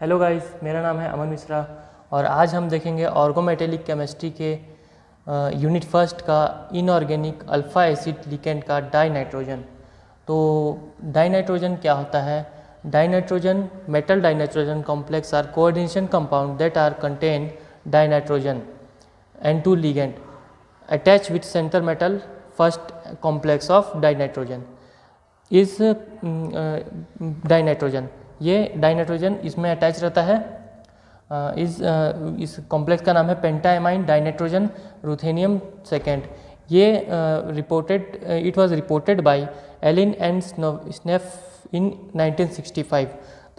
Hello guys, मेरा नाम है अमन मिश्रा और आज हम देखेंगे ऑर्गोमेटेलिक केमिस्ट्री के यूनिट फर्स्ट का इनऑर्गेनिक अल्फ़ा एसिड लिगेंड का डाइनाइट्रोजन। तो डाइनाइट्रोजन क्या होता है? Dinitrogen metal dinitrogen complex are coordination compound that are contain dinitrogen N2 ligand attached with center metal first complex of dinitrogen इस dinitrogen, ये dinitrogen इसमें attach रहता है। इस कॉम्प्लेक्स का नाम है पेंटाएमाइन डाइनाइट्रोजन रूथेनियम सेकेंड। ये it was reported by Allen and Senoff in 1965।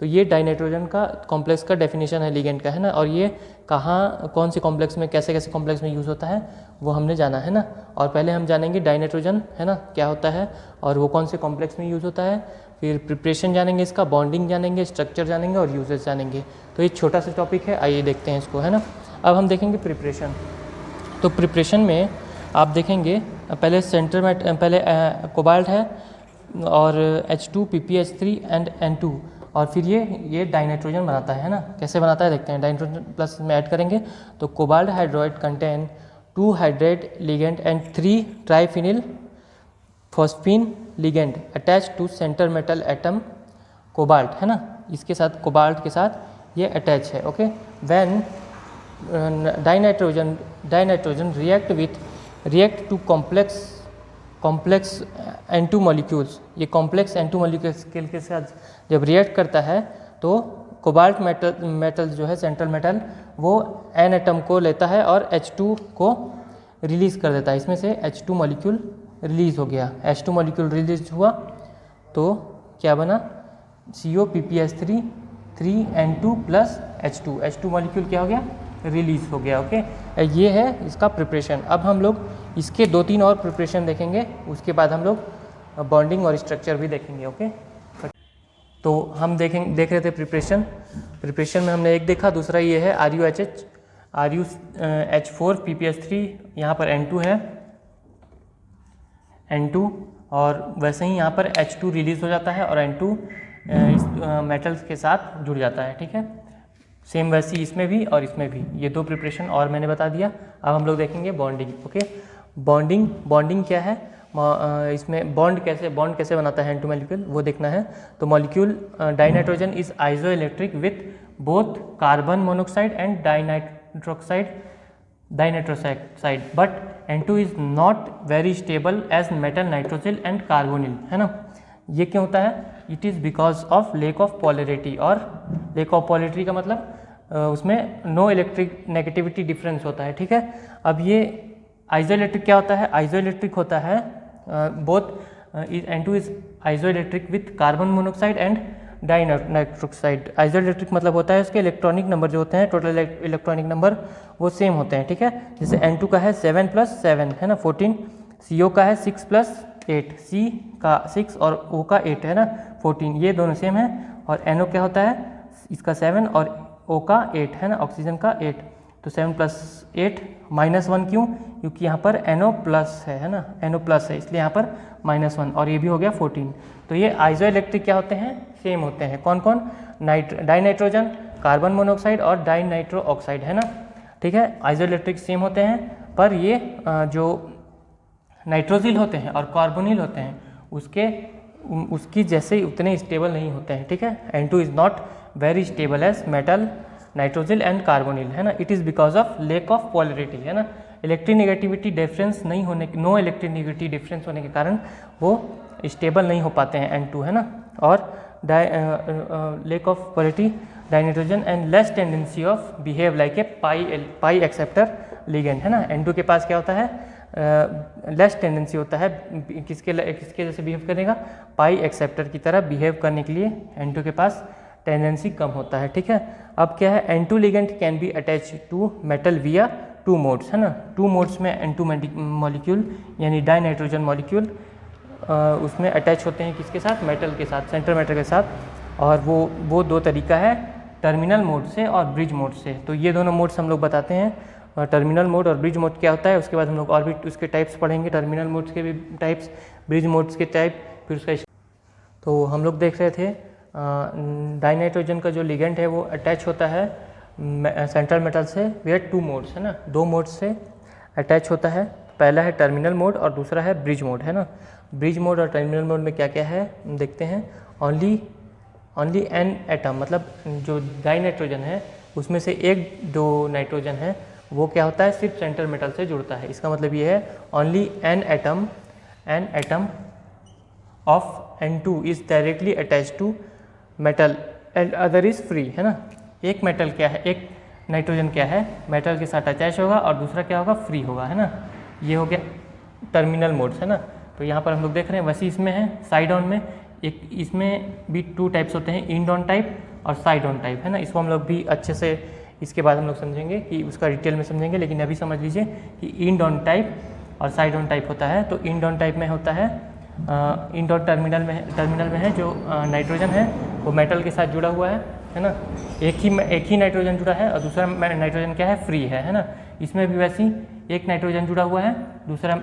तो ये डाइनाइट्रोजन का कॉम्प्लेक्स का डेफिनेशन है लिगेंड का, है ना। और ये कहाँ कौन से कॉम्प्लेक्स में कैसे कैसे कॉम्प्लेक्स में यूज़ होता है वो हमने जाना है ना। और पहले हम जानेंगे डाइनाइट्रोजन, है ना, क्या होता है और वो कौन से कॉम्प्लेक्स में यूज़ होता है। फिर प्रिपरेशन जानेंगे, इसका बॉन्डिंग जानेंगे, स्ट्रक्चर जानेंगे और यूजेस जानेंगे। तो ये छोटा सा टॉपिक है, आइए देखते हैं इसको, है ना। अब हम देखेंगे प्रिपरेशन। तो प्रिपरेशन में आप देखेंगे पहले सेंटर में पहले कोबाल्ट है और H2 PPH3 एंड N2 और फिर ये डाइनाइट्रोजन बनाता है ना। कैसे बनाता है देखते हैं। डाइनाइट्रोजन प्लस में ऐड करेंगे तो cobalt hydride contain 2 hydrate ligand and 3 triphenyl phosphine ligand attach to centre metal atom cobalt, है ना। इसके साथ कोबाल्ट के साथ ये अटैच है। Okay, when dinitrogen react to complex N2 molecules, ये कॉम्प्लेक्स N2 मॉलिक्यूल्स के साथ जब रिएक्ट करता है तो कोबाल्ट मेटल जो है सेंट्रल मेटल वो N एटम को लेता है और H2 को रिलीज़ कर देता है। इसमें से H2 मॉलिक्यूल रिलीज़ हो गया। H2 मॉलिक्यूल रिलीज हुआ तो क्या बना? COPPH3 3N2 plus H2 molecule क्या हो गया? रिलीज़ हो गया। ओके, ये है इसका प्रिपरेशन। अब हम लोग इसके 2-3 और प्रिपरेशन देखेंगे, उसके बाद हम लोग बॉन्डिंग और स्ट्रक्चर भी देखेंगे। ओके, तो हम देख रहे थे प्रिपरेशन में हमने एक देखा, दूसरा ये है RuH4 PPH3, यहाँ पर N2 है N2 और वैसे ही यहाँ पर H2 रिलीज़ हो जाता है और N2 इस मेटल्स के साथ जुड़ जाता है। ठीक है, सेम वैसी इसमें भी और इसमें भी। ये 2 प्रिपरेशन और मैंने बता दिया। अब हम लोग देखेंगे बॉन्डिंग। ओके, बॉन्डिंग क्या है? इसमें बॉन्ड कैसे बनाता है N2 मॉलिक्यूल वो देखना है। तो molecule dinitrogen is isoelectric with both carbon monoxide and dinitroside but N2 is not very stable as metal nitrosyl and carbonyl, है ना। ये क्यों होता है? It is because of lack of polarity. और लेक ऑफ पोलैरिटी का मतलब उसमें नो इलेक्ट्रिक नेगेटिविटी डिफरेंस होता है। ठीक है, अब ये आइसोइलेक्ट्रिक क्या होता है? आइसोइलेक्ट्रिक होता है both N2 is isoelectric with carbon monoxide and dinitroxide. Isoelectric मतलब होता है उसके इलेक्ट्रॉनिक नंबर जो होते हैं, टोटल इलेक्ट्रॉनिक नंबर वो सेम होते हैं। ठीक है, जैसे N2 का है 7 + 7, है ना, 14। CO का है 6 + 8, C का 6 और O का 8, है ना, 14। ये दोनों सेम है। और NO क्या होता है? इसका 7 और O का 8, है ना, ऑक्सीजन का 8। तो 7 + 8 -1 क्यों? क्योंकि यहाँ पर NO प्लस है ना, NO प्लस है, इसलिए यहाँ पर -1 और ये भी हो गया 14। तो ये आइसोइलेक्ट्रिक क्या होते हैं? सेम होते हैं। कौन कौन? डाइनाइट्रोजन, कार्बन मोनोक्साइड और डाइनाइट्रो ऑक्साइड, है ना। ठीक है, आइसोइलेक्ट्रिक सेम होते हैं, पर ये जो नाइट्रोजिल होते हैं और कार्बोनिल होते हैं उसकी जैसे उतने स्टेबल नहीं होते हैं। ठीक है, N2 is not very stable as metal nitrosyl and carbonyl, है ना। It is because of lack of polarity, है ना। इलेक्ट्रोनेगेटिविटी डिफरेंस नहीं होने नो इलेक्ट्रोनेगेटिविटी डिफरेंस होने के कारण वो स्टेबल नहीं हो पाते हैं N2, है ना। और lack of polarity dinitrogen and less tendency of behave like a pi acceptor ligand, है ना। N2 के पास क्या होता है? लेस टेंडेंसी होता है किसके जैसे बिहेव करेगा? पाई एक्सेप्टर की तरह बिहेव करने के लिए N2 के पास टेंडेंसी कम होता है। ठीक है, अब क्या है? N2 ligand can be attach to metal via 2 modes, है ना। 2 मोड्स में N2 मॉलिक्यूल यानी डाइनाइट्रोजन मॉलिक्यूल उसमें अटैच होते हैं किसके साथ? मेटल के साथ, सेंटर मेटल के साथ। और वो 2 तरीका है, टर्मिनल मोड से और ब्रिज मोड से। तो ये दोनों मोड्स हम लोग बताते हैं, टर्मिनल मोड और ब्रिज मोड क्या होता है। उसके बाद हम लोग और भी उसके टाइप्स पढ़ेंगे, टर्मिनल मोड्स के भी टाइप्स, ब्रिज मोड्स के टाइप, फिर उसका। तो हम लोग देख रहे थे डाइनाइट्रोजन का जो लिगेंड है वो अटैच होता है सेंट्रल मेटल से वेयर 2 मोड्स है ना, 2 मोड्स से अटैच होता है। पहला है टर्मिनल मोड और दूसरा है ब्रिज मोड है ना। ब्रिज मोड और टर्मिनल मोड में क्या क्या है देखते हैं। ओनली एन एटम, मतलब जो डाइनाइट्रोजन है उसमें से एक जो नाइट्रोजन है वो क्या होता है, सिर्फ सेंट्रल मेटल से जुड़ता है। इसका मतलब ये है only N atom of N2 is directly attach to metal and other is free है ना। एक मेटल क्या है, एक नाइट्रोजन क्या है, मेटल के साथ अटैच होगा और दूसरा क्या होगा, फ्री होगा है ना। ये हो गया टर्मिनल मोड्स है ना। तो यहाँ पर हम लोग देख रहे हैं वैसे इसमें है साइड ऑन में, एक इसमें भी 2 टाइप्स होते हैं, इंड ऑन टाइप और साइड ऑन टाइप है ना। इसको हम लोग भी अच्छे से इसके बाद हम लोग समझेंगे कि उसका डिटेल में समझेंगे, लेकिन अभी समझ लीजिए कि इंड ऑन टाइप और साइड ऑन टाइप होता है। तो इंड ऑन टाइप में होता है इंड ऑन टर्मिनल में है जो नाइट्रोजन है वो मेटल के साथ जुड़ा हुआ है ना। एक ही नाइट्रोजन जुड़ा है और दूसरा नाइट्रोजन क्या है, फ्री है ना। इसमें भी वैसे ही एक नाइट्रोजन जुड़ा हुआ है, दूसरा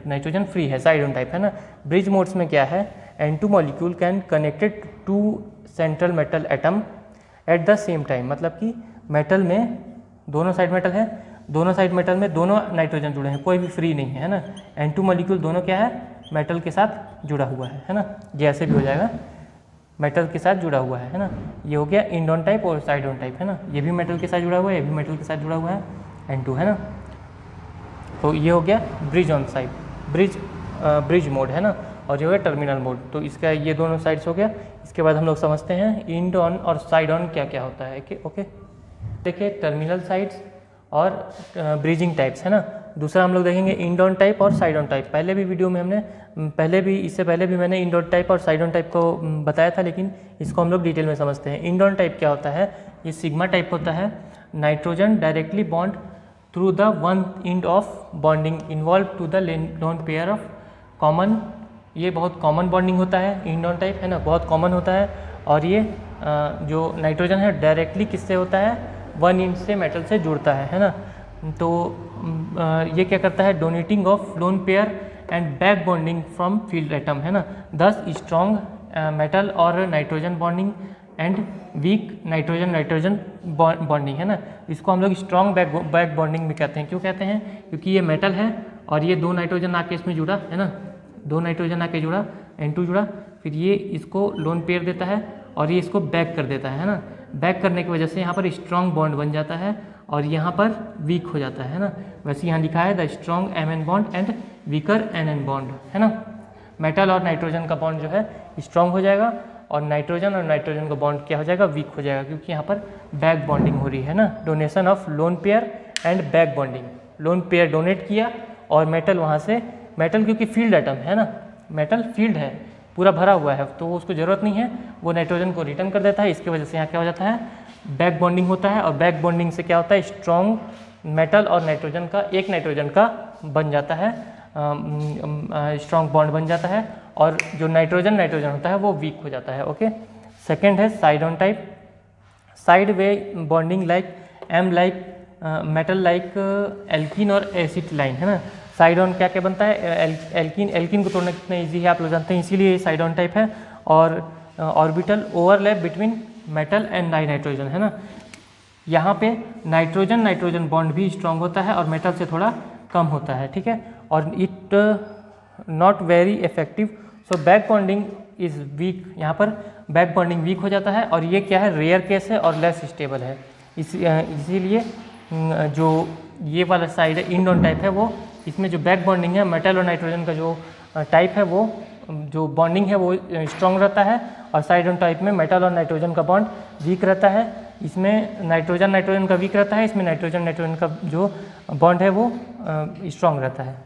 नाइट्रोजन फ्री है, साइड ऑन टाइप है ना। ब्रिज मोड्स में क्या है, N2 molecule can connected to central metal atom at the same time, मतलब कि मेटल में दोनों साइड मेटल है, दोनों साइड मेटल में दोनों नाइट्रोजन जुड़े हैं, कोई भी फ्री नहीं है ना। N2 मॉलिक्यूल दोनों क्या है, मेटल के साथ जुड़ा हुआ है ना। ये ऐसे भी हो जाएगा, मेटल के साथ जुड़ा हुआ है ना। ये हो गया इंड ऑन टाइप और साइड ऑन टाइप है ना। ये भी मेटल के साथ जुड़ा हुआ है, ये भी मेटल के साथ जुड़ा हुआ है, N2 है ना। तो ये हो गया bridge on side, bridge mode है ना। और ये हो गया टर्मिनल मोड। तो इसका ये दोनों साइड्स हो गया। इसके बाद हम लोग समझते हैं इंड ऑन और साइड ऑन क्या क्या होता है। ओके देखिए, टर्मिनल साइड्स और ब्रिजिंग टाइप्स है ना। दूसरा हम लोग देखेंगे इंड ऑन टाइप और साइड ऑन टाइप। पहले भी वीडियो में हमने इससे पहले भी मैंने इंड ऑन टाइप और साइड ऑन टाइप को बताया था, लेकिन इसको हम लोग डिटेल में समझते हैं। इंड ऑन टाइप क्या होता है, ये सिग्मा टाइप होता है। Nitrogen directly bond through the one end of bonding involve to the lone pair of common. ये बहुत कॉमन बॉन्डिंग होता है इंड ऑन टाइप है ना, बहुत कॉमन होता है। और ये जो नाइट्रोजन है डायरेक्टली किससे होता है, वन इंड से मेटल से जुड़ता है ना। तो ये क्या करता है, donating of lone pair and back bonding from field atom है ना। दस स्ट्रॉन्ग मेटल और nitrogen bonding and weak nitrogen bonding है ना। इसको हम लोग स्ट्रॉन्ग बैक बॉन्डिंग भी कहते हैं। क्यों कहते हैं, क्योंकि ये मेटल है और ये 2 नाइट्रोजन आके इसमें जुड़ा है ना, 2 नाइट्रोजन आके जुड़ा, N2 जुड़ा, फिर ये इसको लोन पेयर देता है और ये इसको बैक कर देता है ना। बैक करने की वजह से यहाँ पर स्ट्रॉन्ग बॉन्ड बन जाता है और यहाँ पर वीक हो जाता है ना। वैसे यहाँ लिखा है the strong Mn bond and weaker Nn bond है ना। मेटल और नाइट्रोजन का बॉन्ड जो है स्ट्रॉन्ग हो जाएगा और नाइट्रोजन का बॉन्ड क्या हो जाएगा, वीक हो जाएगा, क्योंकि यहाँ पर बैक बॉन्डिंग हो रही है ना। Donation of lone pair and back bonding, lone pair donate किया और मेटल वहाँ से, मेटल क्योंकि फील्ड एटम है ना, मेटल फील्ड है, पूरा भरा हुआ है, तो उसको ज़रूरत नहीं है, वो नाइट्रोजन को रिटर्न कर देता है। इसकी वजह से यहाँ क्या हो जाता है, बैक बॉन्डिंग होता है। और बैक बॉन्डिंग से क्या होता है, स्ट्रॉन्ग मेटल और नाइट्रोजन का, एक नाइट्रोजन का बन जाता है, स्ट्रॉन्ग बॉन्ड बन जाता है और जो नाइट्रोजन होता है वो वीक हो जाता है। ओके, सेकेंड है side on type. Side way bonding like metal like alkene और एसिटिलाइन है ना। साइड ऑन क्या क्या बनता है, एल्कीन को तोड़ना कितना ईजी है आप लोग जानते हैं, इसीलिए साइड ऑन टाइप है। और orbital overlap between metal and nitrogen है ना। यहाँ पे नाइट्रोजन बॉन्ड भी स्ट्रांग होता है और मेटल से थोड़ा कम होता है, ठीक है। और it not very effective, so back bonding is week, यहाँ पर बैक बॉन्डिंग वीक हो जाता है और ये क्या है, रेयर केस है और लेस स्टेबल है। इसीलिए जो ये वाला साइड है इंड ऑन टाइप है, वो इसमें जो बैक बॉन्डिंग है मेटल और नाइट्रोजन का जो टाइप है, वो जो बॉन्डिंग है वो स्ट्रॉन्ग रहता है। और साइड ऑन टाइप में मेटल और नाइट्रोजन का बॉन्ड वीक रहता है। इसमें नाइट्रोजन का वीक रहता है, इसमें नाइट्रोजन का जो बॉन्ड है वो स्ट्रॉन्ग रहता है।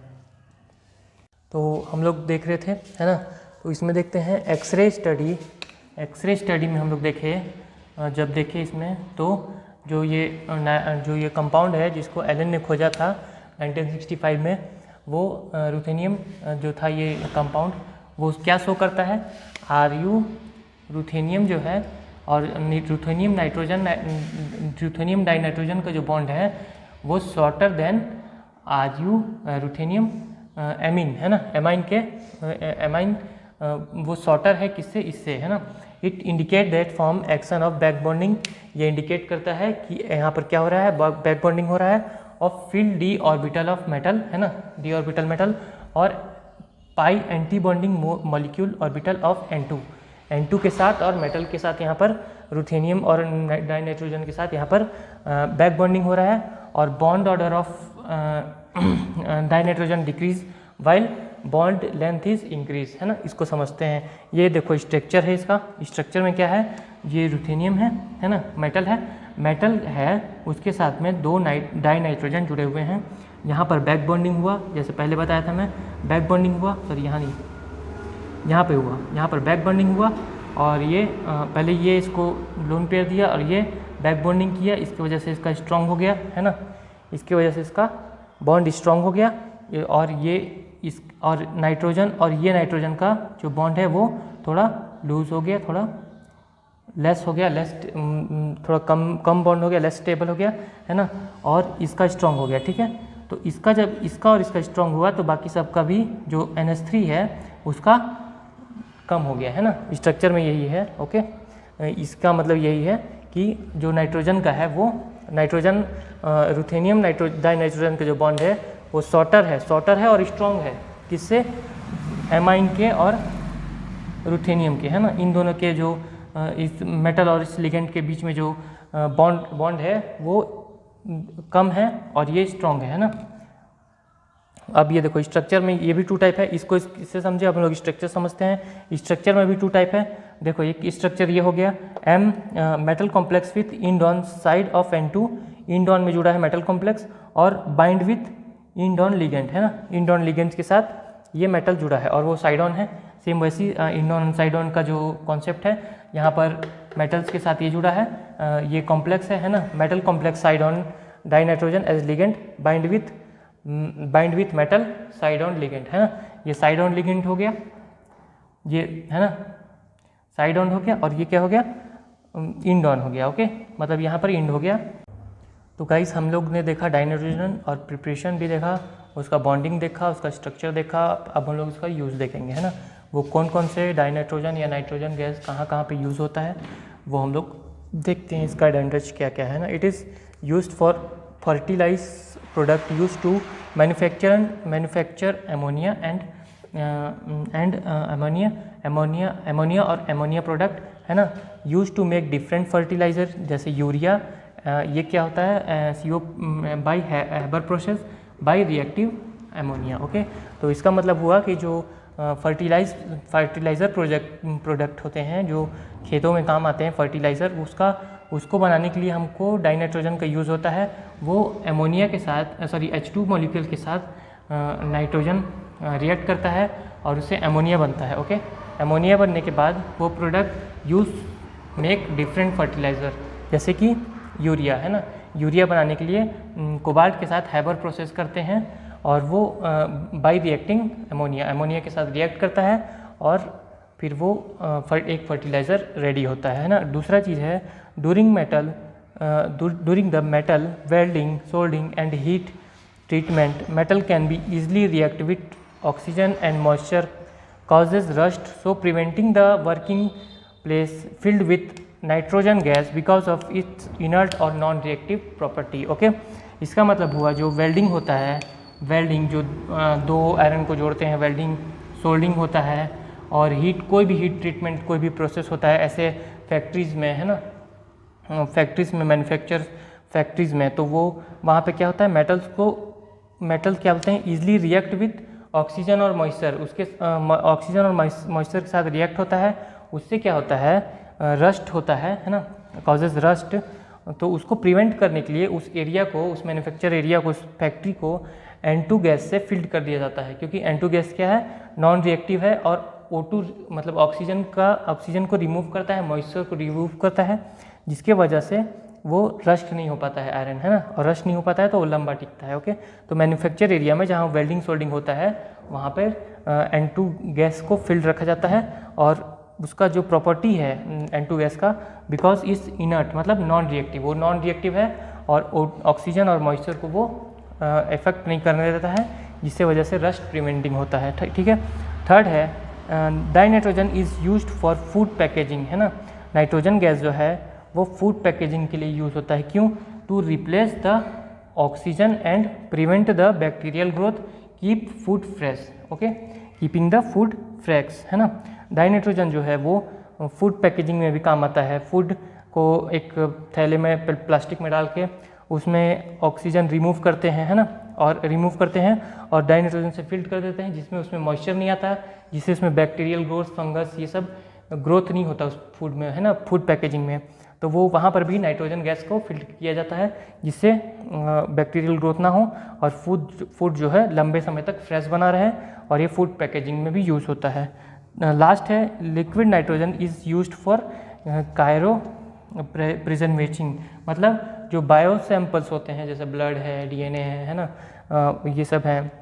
तो हम लोग देख रहे थे है ना। तो इसमें देखते हैं एक्सरे स्टडी में हम लोग जब देखे इसमें, तो जो ये कंपाउंड है जिसको एलन ने खोजा था 1965 में, वो रुथेनियम जो था ये कंपाउंड, वो क्या शो करता है, Ru रुथेनियम जो है और रुथेनियम डाइनाइट्रोजन का जो बॉन्ड है वो shorter than Ru ruthenium amine है ना। एमाइन वो शॉर्टर है किससे, इससे है ना। It indicate that form action of back bonding, ये इंडिकेट करता है कि यहाँ पर क्या हो रहा है, बैक बॉन्डिंग हो रहा है of field d orbital of metal, है ना, डी ऑर्बिटल मेटल, और pi anti bonding molecule orbital of N2 के साथ और मेटल के साथ यहाँ पर रुथेनियम और डाइनाइट्रोजन के साथ यहाँ पर बैक बॉन्डिंग हो रहा है, और bond order of dinitrogen decrease while bond length is increase, है ना, इसको समझते हैं। ये देखो स्ट्रक्चर है इसका, स्ट्रक्चर में क्या है, ये रुथेनियम है ना, मेटल है, उसके साथ में 2 डाइनाइट्रोजन जुड़े हुए हैं। यहाँ पर बैक बॉन्डिंग हुआ, जैसे पहले बताया था मैं, बैक बॉन्डिंग हुआ, सॉरी यहाँ नहीं, यहाँ पे हुआ, यहाँ पर बैक बॉन्डिंग हुआ, और ये पहले ये इसको लोन पेयर दिया और ये बैक बॉन्डिंग किया, इसकी वजह से इसका स्ट्रॉन्ग हो गया, है ना, इसकी वजह से इसका बॉन्ड स्ट्रॉन्ग हो गया, और ये इस और नाइट्रोजन और ये नाइट्रोजन का जो बॉन्ड है वो थोड़ा लूज हो गया, थोड़ा लेस हो गया, थोड़ा कम बॉन्ड हो गया, लेस स्टेबल हो गया, है ना, और इसका स्ट्रॉन्ग हो गया, ठीक है। तो इसका जब इसका और इसका स्ट्रॉन्ग हुआ तो बाकी सबका भी जो NH3 है उसका कम हो गया, है ना, स्ट्रक्चर में यही है, ओके। इसका मतलब यही है कि जो नाइट्रोजन का है वो नाइट्रोजन रुथेनियम डाइनाइट्रोजन का जो बॉन्ड है वो शॉर्टर है और स्ट्रॉन्ग है, किससे, एमाइन के और रुथेनियम के, है ना, इन दोनों के जो इस मेटल और इस लिगेंड के बीच में जो बॉन्ड है वो कम है और ये स्ट्रॉन्ग है ना। अब ये देखो स्ट्रक्चर में ये भी 2 टाइप है, इसको इससे समझे, अपन लोग स्ट्रक्चर समझते हैं। स्ट्रक्चर में भी 2 टाइप है। देखो एक स्ट्रक्चर ये हो गया M metal complex with end-on side of N2, end-on में जुड़ा है मेटल कॉम्प्लेक्स, और बाइंड विथ इंडॉन लिगेंड, है ना, इंडॉन लिगेंड के साथ ये मेटल जुड़ा है और वो साइड ऑन है। सेम वैसी इंडॉन साइड ऑन का जो कॉन्सेप्ट है, यहाँ पर मेटल्स के साथ ये जुड़ा है, ये कॉम्प्लेक्स है ना, metal complex side on dinitrogen as ligand bind with metal side on ligand, है ना, ये साइड ऑन लिगेंड हो गया, ये है ना साइड ऑन हो गया, और ये क्या हो गया, इंडॉन हो गया, ओके, मतलब यहाँ पर इंड हो गया। तो गाइस हम लोग ने देखा डाइनाइट्रोजन और प्रिपरेशन भी देखा, उसका बॉन्डिंग देखा, उसका स्ट्रक्चर देखा। अब हम लोग उसका यूज़ देखेंगे, है ना, वो कौन कौन से डाइनाइट्रोजन या नाइट्रोजन गैस कहाँ कहाँ पे यूज़ होता है वो हम लोग देखते हैं। इसका एडवांटेज क्या क्या है ना, it is used for fertilise product use to manufacture ammonia and ammonia और अमोनिया प्रोडक्ट, है ना, use to make different fertiliser, जैसे यूरिया, ये क्या होता है, CO by Haber process by reactive ammonia, okay. तो इसका मतलब हुआ कि जो फर्टिलाइज़र प्रोडक्ट होते हैं जो खेतों में काम आते हैं, फर्टिलाइज़र, उसको बनाने के लिए हमको डाइनाइट्रोजन का यूज़ होता है। वो अमोनिया के साथ H2 मॉलिक्यूल के साथ नाइट्रोजन रिएक्ट करता है और उससे अमोनिया बनता है, ओके। अमोनिया बनने के बाद वो product use make different fertiliser, जैसे कि यूरिया, है ना, यूरिया बनाने के लिए कोबाल्ट के साथ हैबर प्रोसेस करते हैं और वो बाई रिएक्टिंग अमोनिया के साथ रिएक्ट करता है और फिर वो एक फर्टिलाइज़र रेडी होता है ना। दूसरा चीज़ है during the metal welding, soldering and heat treatment, metal can be easily react with oxygen and moisture causes rust, so preventing the working place filled with nitrogen gas because of its inert or non-reactive property, okay। इसका मतलब हुआ जो welding होता है, welding जो 2 iron को जोड़ते हैं, वेल्डिंग, सोल्डिंग होता है, और कोई भी हीट ट्रीटमेंट, कोई भी प्रोसेस होता है ऐसे फैक्ट्रीज़ में, है ना, फैक्ट्रीज़ में, मैन्युफैक्चर फैक्ट्रीज़ में, तो वो वहाँ पे क्या होता है, मेटल्स क्या बोलते हैं, ईजिली रिएक्ट विथ ऑक्सीजन और मॉइस्चर, उसके ऑक्सीजन और मॉइस्चर के साथ रिएक्ट होता है, उससे क्या होता है, रस्ट होता है ना, कॉजेज रस्ट। तो उसको प्रिवेंट करने के लिए उस एरिया को, उस मैन्युफैक्चर एरिया को, उस फैक्ट्री को N2 गैस से फिल्ड कर दिया जाता है, क्योंकि N2 गैस क्या है, नॉन रिएक्टिव है और O2 मतलब ऑक्सीजन को रिमूव करता है, मॉइस्चर को रिमूव करता है, जिसके वजह से वो रस्ट नहीं हो पाता है आयरन, है ना, और रस्ट नहीं हो पाता है तो वो लंबा टिकता है, ओके। तो मैन्युफैक्चर एरिया में जहाँ वेल्डिंग सोल्डिंग होता है वहाँ पर N2 गैस को फिल्ड रखा जाता है, और उसका जो प्रॉपर्टी है N2 गैस का, बिकॉज इज इनर्ट मतलब नॉन रिएक्टिव, वो नॉन रिएक्टिव है और ऑक्सीजन और मॉइस्चर को वो इफेक्ट नहीं करने देता है, जिससे वजह से रस्ट प्रिवेंटिंग होता है, ठीक है। थर्ड है die nitrogen is used for food packaging, है ना। नाइट्रोजन गैस जो है वो फूड पैकेजिंग के लिए यूज़ होता है। क्यों? To replace the oxygen and prevent the bacterial growth, keep food fresh, okay, keeping the food fresh, है ना। डाई नाइट्रोजन जो है वो फूड पैकेजिंग में भी काम आता है। फूड को एक थैले में प्लास्टिक में डाल के उसमें ऑक्सीजन रिमूव करते हैं, है ना, और रिमूव करते हैं और डाई नाइट्रोजन से फिल्ड कर देते हैं, जिसमें उसमें मॉइस्चर नहीं आता है, जिससे उसमें बैक्टीरियल ग्रोथ, फंगस, ये सब ग्रोथ नहीं होता उस फूड में, है ना, फूड पैकेजिंग में। तो वो वहाँ पर भी नाइट्रोजन गैस को फिल्टर किया जाता है, जिससे बैक्टीरियल ग्रोथ ना हो और फूड जो है लंबे समय तक फ्रेश बना रहे, और ये फूड पैकेजिंग में भी यूज़ होता है। लास्ट है liquid nitrogen is used for Cairo प्रिजर्वेटिंग, मतलब जो बायो सैंपल्स होते हैं जैसे ब्लड है, डीएनए है ना, ये सब हैं,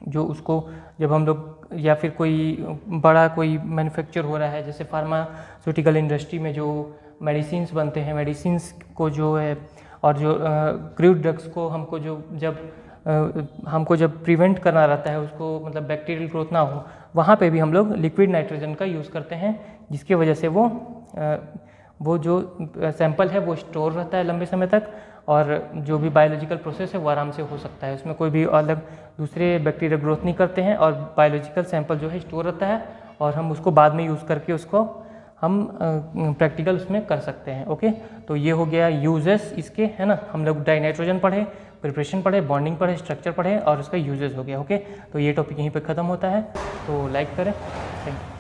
जो उसको जब हम लोग या फिर कोई बड़ा कोई मैन्युफैक्चर हो रहा है, जैसे फार्मास्यूटिकल इंडस्ट्री में जो मेडिसिन्स बनते हैं, मेडिसिन्स को जो है और जो क्रूड ड्रग्स को हमको जब प्रिवेंट करना रहता है, उसको मतलब बैक्टीरियल ग्रोथ ना हो, वहाँ पे भी हम लोग लिक्विड नाइट्रोजन का यूज़ करते हैं, जिसकी वजह से वो जो सैंपल है वो स्टोर रहता है लंबे समय तक, और जो भी बायोलॉजिकल प्रोसेस है वो आराम से हो सकता है। उसमें कोई भी अलग दूसरे बैक्टीरिया ग्रोथ नहीं करते हैं, और बायोलॉजिकल सैंपल जो है स्टोर रहता है, और हम उसको बाद में यूज़ करके उसको हम प्रैक्टिकल उसमें कर सकते हैं। ओके, तो ये हो गया यूजेस इसके, है ना। हम लोग डाई नाइट्रोजन पढ़े, प्रिपरेशन पढ़े, बॉन्डिंग पढ़े, स्ट्रक्चर पढ़े, और उसका यूजेस हो गया। ओके, तो ये टॉपिक यहीं पे ख़त्म होता है, तो लाइक करें। Thank you.